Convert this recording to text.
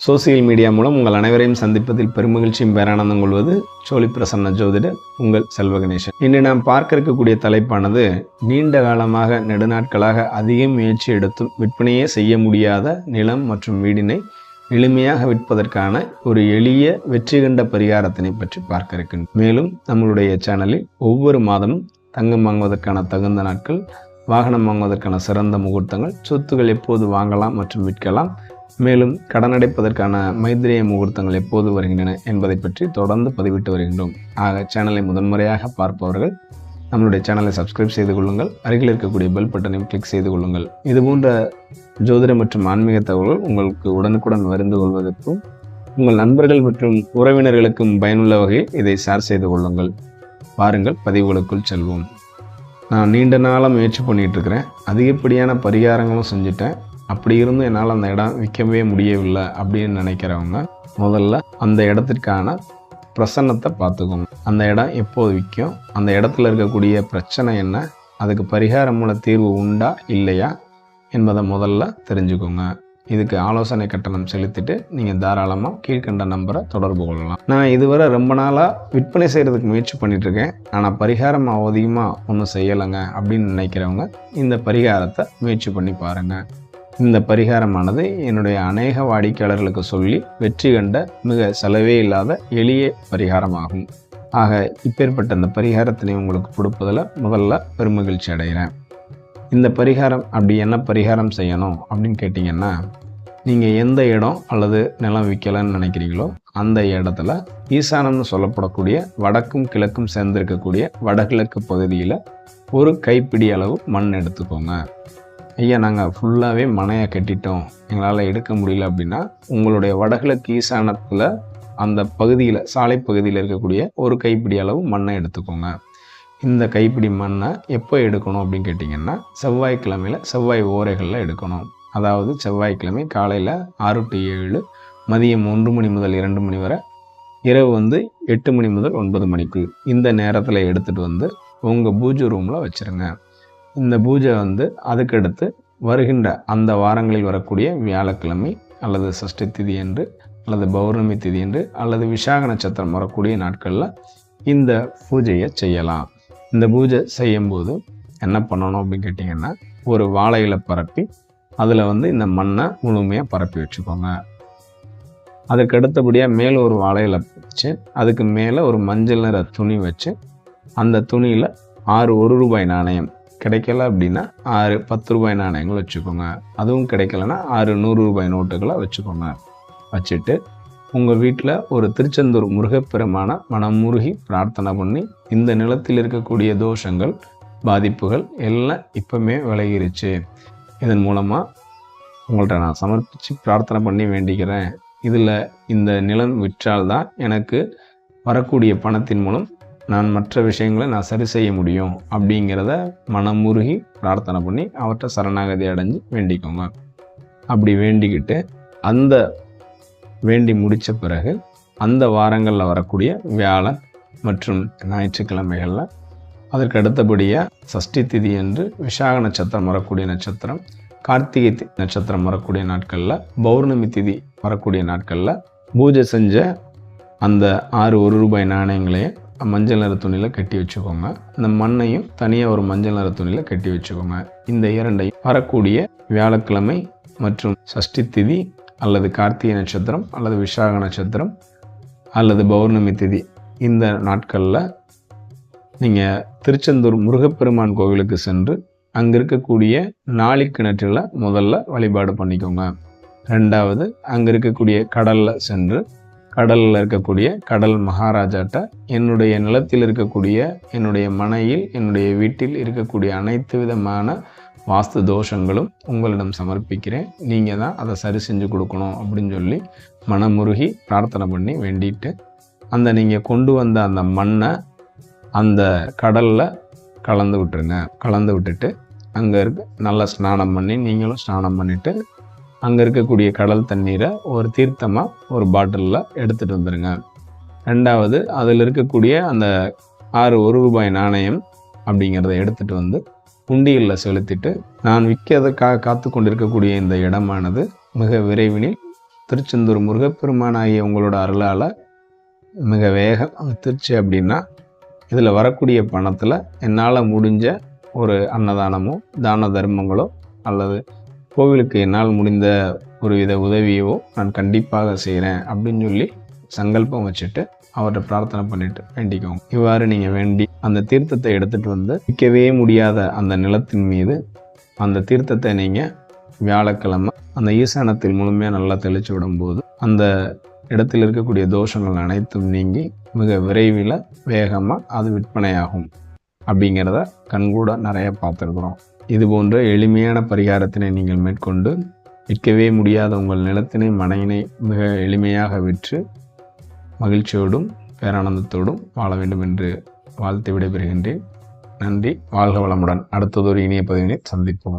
Social media மூலம் உங்கள் அனைவரையும் சந்திப்பதில் பெருமகிழ்ச்சியும் பேரானந்தம் கொள்வது சோழி பிரசன்ன ஜோதிடர் உங்கள் செல்வ கணேசன். இன்று நாம் பார்க்க இருக்கக்கூடிய தலைப்பானது நீண்ட காலமாக நெடுநாட்களாக அதிக முயற்சி எடுத்தும் விற்பனையே செய்ய முடியாத நிலம் மற்றும் வீடினை எளிமையாக விற்பதற்கான ஒரு எளிய வெற்றி கண்ட பரிகாரத்தினை பற்றி பார்க்க இருக்கின்றோம். மேலும் நம்மளுடைய சேனலில் ஒவ்வொரு மாதமும் தங்கம் வாங்குவதற்கான தகுந்த நாட்கள், வாகனம் வாங்குவதற்கான சிறந்த முகூர்த்தங்கள், சொத்துக்கள் எப்போது வாங்கலாம் மற்றும் விற்கலாம், மேலும் கடன் அடைப்பதற்கான மைத்திரிய முகூர்த்தங்கள் எப்போது வருகின்றன என்பதை பற்றி தொடர்ந்து பதிவிட்டு வருகின்றோம். ஆக சேனலை முதன்முறையாக பார்ப்பவர்கள் நம்மளுடைய சேனலை சப்ஸ்கிரைப் செய்து கொள்ளுங்கள். அருகில் இருக்கக்கூடிய பெல் பட்டனையும் கிளிக் செய்து கொள்ளுங்கள். இதுபோன்ற ஜோதிட மற்றும் ஆன்மீக தகவல்கள் உங்களுக்கு உடனுக்குடன் அறிந்து கொள்வதற்கும் உங்கள் நண்பர்கள் மற்றும் உறவினர்களுக்கும் பயனுள்ள வகையில் இதை ஷேர் செய்து கொள்ளுங்கள். பாருங்கள், பதிவுகளுக்குள் செல்வோம். நான் நீண்ட நாளாக முயற்சி பண்ணிகிட்டு இருக்கிறேன். அதிகப்படியான பரிகாரங்களும் செஞ்சுட்டேன். அப்படி இருந்தும் என்னால் அந்த இடம் விற்கவே முடியவில்லை அப்படின்னு நினைக்கிறவங்க முதல்ல அந்த இடத்திற்கான பிரசன்னத்தை பார்த்துக்கோங்க. அந்த இடம் எப்போது விற்கும், அந்த இடத்துல இருக்கக்கூடிய பிரச்சனை என்ன, அதுக்கு பரிகார மூல தீர்வு உண்டா இல்லையா என்பதை முதல்ல தெரிஞ்சுக்கோங்க. இதுக்கு ஆலோசனை கட்டணம் செலுத்திட்டு நீங்கள் தாராளமாக கீழ்கண்ட நம்பரை தொடர்பு கொள்ளலாம். நான் இதுவரை ரொம்ப நாளாக விற்பனை செய்கிறதுக்கு முயற்சி பண்ணிகிட்ருக்கேன், ஆனால் பரிகாரம் அதிகமாக ஒன்றும் செய்யலைங்க அப்படின்னு நினைக்கிறவங்க இந்த பரிகாரத்தை முயற்சி பண்ணி பாருங்கள். இந்த பரிகாரமானது என்னுடைய அநேக வாடிக்கையாளர்களுக்கு சொல்லி வெற்றி கண்ட மிக செலவே இல்லாத எளிய பரிகாரமாகும். ஆக இப்பேற்பட்ட இந்த பரிகாரத்தினை உங்களுக்கு கொடுப்பதில் முதல்ல பெருமகிழ்ச்சி அடைகிறேன். இந்த பரிகாரம் அப்படி என்ன பரிகாரம் செய்யணும் அப்படின்னு கேட்டிங்கன்னா, நீங்கள் எந்த இடம் அல்லது நிலம் விற்கலன்னு நினைக்கிறீங்களோ அந்த இடத்துல ஈசானம்னு சொல்லப்படக்கூடிய வடக்கும் கிழக்கும் சேர்ந்திருக்கக்கூடிய வடகிழக்கு பகுதியில் ஒரு கைப்பிடி அளவு மண் எடுத்துக்கோங்க. ஐயா, நாங்கள் ஃபுல்லாகவே மனையை கட்டிட்டோம், எங்களால் எடுக்க முடியல அப்படின்னா உங்களுடைய வடகிழக்கு ஈசானத்தில் அந்த பகுதியில், சாலை பகுதியில் இருக்கக்கூடிய ஒரு கைப்பிடி அளவு மண்ணை எடுத்துக்கோங்க. இந்த கைப்பிடி மண்ணை எப்போ எடுக்கணும் அப்படின்னு கேட்டிங்கன்னா, செவ்வாய்க்கிழமையில் செவ்வாய் ஓரைகளில் எடுக்கணும். அதாவது செவ்வாய்க்கிழமை காலையில் 6 to 7, மதியம் 1 மணி முதல் 2 மணி வரை, இரவு 8 மணி முதல் 9 மணிக்கு இந்த நேரத்தில் எடுத்துகிட்டு வந்து உங்கள் பூஜை ரூமில் வச்சுருங்க. இந்த பூஜை அதுக்கடுத்து வருகின்ற அந்த வாரங்களில் வரக்கூடிய வியாழக்கிழமை அல்லது சஷ்டி திதி என்று அல்லது பௌர்ணமி திதி என்று அல்லது விசாக நட்சத்திரம் வரக்கூடிய நாட்களில் இந்த பூஜையை செய்யலாம். இந்த பூஜை செய்யும்போது என்ன பண்ணணும் அப்படின்னு கேட்டிங்கன்னா, ஒரு வாழையில பரப்பி அதில் இந்த மண்ணை முழுமையாக பரப்பி வச்சுக்கோங்க. அதுக்கு அடுத்தபடியாக மேலே ஒரு வாழையில வச்சு அதுக்கு மேலே ஒரு மஞ்சள் நிற துணி வச்சு அந்த துணியில் 6 1 ரூபாய் நாணயம், கிடைக்கல அப்படின்னா 6 10 ரூபாய் நாணயங்கள் வச்சுக்கோங்க. அதுவும் கிடைக்கலன்னா 6 100 ரூபாய் நோட்டுகளை வச்சுக்கோங்க. வச்சுட்டு உங்கள் வீட்டில் ஒரு திருச்செந்தூர் முருகப்பெருமான மனமுருகி பிரார்த்தனை பண்ணி, இந்த நிலத்தில் இருக்கக்கூடிய தோஷங்கள், பாதிப்புகள் எல்லாம் இப்போமே விலகிருச்சு, இதன் மூலமாக உங்கள்கிட்ட நான் சமர்ப்பித்து பிரார்த்தனை பண்ணி வேண்டிக்கிறேன், இதில் இந்த நிலம் விற்றால்தான் எனக்கு வரக்கூடிய பணத்தின் மூலம் நான் மற்ற விஷயங்களை நான் சரி செய்ய முடியும் அப்படிங்கிறத மனமுருகி பிரார்த்தனை பண்ணி அவர்கிட்ட சரணாகதி அடைஞ்சு வேண்டிக்கோங்க. அப்படி வேண்டிக்கிட்டு அந்த வேண்டி முடித்த பிறகு அந்த வாரங்களில் வரக்கூடிய வியாழன் மற்றும் ஞாயிற்றுக்கிழமைகளில், அதற்கு அடுத்தபடியாக சஷ்டி திதி என்று விசாக நட்சத்திரம் வரக்கூடிய நட்சத்திரம், கார்த்திகை நட்சத்திரம் வரக்கூடிய நாட்களில், பௌர்ணமி திதி வரக்கூடிய நாட்களில் பூஜை செஞ்ச அந்த 6 1 ரூபாய் நாணயங்களையும் மஞ்சள் நிற துணியில் கட்டி வச்சுக்கோங்க. இந்த மண்ணையும் தனியாக ஒரு மஞ்சள் நிற துணியில் கட்டி வச்சுக்கோங்க. இந்த இரண்டையும் வரக்கூடிய வியாழக்கிழமை மற்றும் சஷ்டி திதி அல்லது கார்த்திகை நட்சத்திரம் அல்லது விசாக நட்சத்திரம் அல்லது பௌர்ணமி திதி இந்த நாட்களில் நீங்கள் திருச்செந்தூர் முருகப்பெருமான் கோவிலுக்கு சென்று அங்கே இருக்கக்கூடிய நாளி கிணற்றில் முதல்ல வழிபாடு பண்ணிக்கோங்க. ரெண்டாவது, அங்கே இருக்கக்கூடிய கடலில் சென்று கடலில் இருக்கக்கூடிய கடல் மகாராஜாட்ட என்னுடைய நிலத்தில் இருக்கக்கூடிய, என்னுடைய மனையில், என்னுடைய வீட்டில் இருக்கக்கூடிய அனைத்து விதமான வாஸ்து தோஷங்களும் உங்களிடம் சமர்ப்பிக்கிறேன், நீங்கள் தான் அதை சரி செஞ்சு கொடுக்கணும் அப்படின்னு சொல்லி மனமுருகி பிரார்த்தனை பண்ணி வேண்டிட்டு, அந்த நீங்கள் கொண்டு வந்த அந்த மண்ணை அந்த கடலில் கலந்து விட்டுருங்க. கலந்து விட்டுட்டு அங்கே நல்லா ஸ்நானம் பண்ணி, நீங்களும் ஸ்நானம் பண்ணிவிட்டு அங்கே இருக்கக்கூடிய கடல் தண்ணீரை ஒரு தீர்த்தமாக ஒரு பாட்டிலில் எடுத்துகிட்டு வந்துடுங்க. ரெண்டாவது, அதில் இருக்கக்கூடிய அந்த 6 1 ரூபாய் நாணயம் அப்படிங்கிறத எடுத்துகிட்டு உண்டியலில் செலுத்திட்டு, நான் விற்கிறதுக்காக காத்து கொண்டிருக்கக்கூடிய இந்த இடமானது மிக விரைவில் திருச்செந்தூர் முருகப்பெருமான் ஆகிய உங்களோட அருளால் மிக வேகம் வித்துருச்சு அப்படின்னா இதில் வரக்கூடிய பணத்தில் என்னால் முடிஞ்ச ஒரு அன்னதானமோ தான தர்மங்களோ அல்லது கோவிலுக்கு என்னால் முடிந்த ஒரு வித உதவியவோ நான் கண்டிப்பாக செய்கிறேன் அப்படின்னு சொல்லி சங்கல்பம் வச்சுட்டு அவர்கிட்ட பிரார்த்தனை பண்ணிட்டு வேண்டிக்கோங்க. இவ்வாறு நீங்கள் வேண்டி அந்த தீர்த்தத்தை எடுத்துகிட்டு வந்து விற்கவே முடியாத அந்த நிலத்தின் மீது அந்த தீர்த்தத்தை நீங்கள் வியாழக்கிழமை அந்த ஈசானத்தில் முழுமையாக நல்லா தெளித்து விடும்போது அந்த இடத்தில் இருக்கக்கூடிய தோஷங்கள் அனைத்தும் நீங்கி மிக விரைவில் வேகமாக அது விற்பனையாகும் அப்படிங்கிறத கண்கூட நிறைய பார்த்துருக்குறோம். இது போன்ற எளிமையான பரிகாரத்தினை நீங்கள் மேற்கொண்டு விற்கவே முடியாத உங்கள் நிலத்தினை மனையினை மிக எளிமையாக விற்று மகிழ்ச்சியோடும் பேரானந்தத்தோடும் வாழ வேண்டும் என்று வாழ்த்து விடைபெறுகின்றேன். நன்றி. வாழ்க வளமுடன். அடுத்ததொரு இனிய பதிவினை சந்திப்போம்.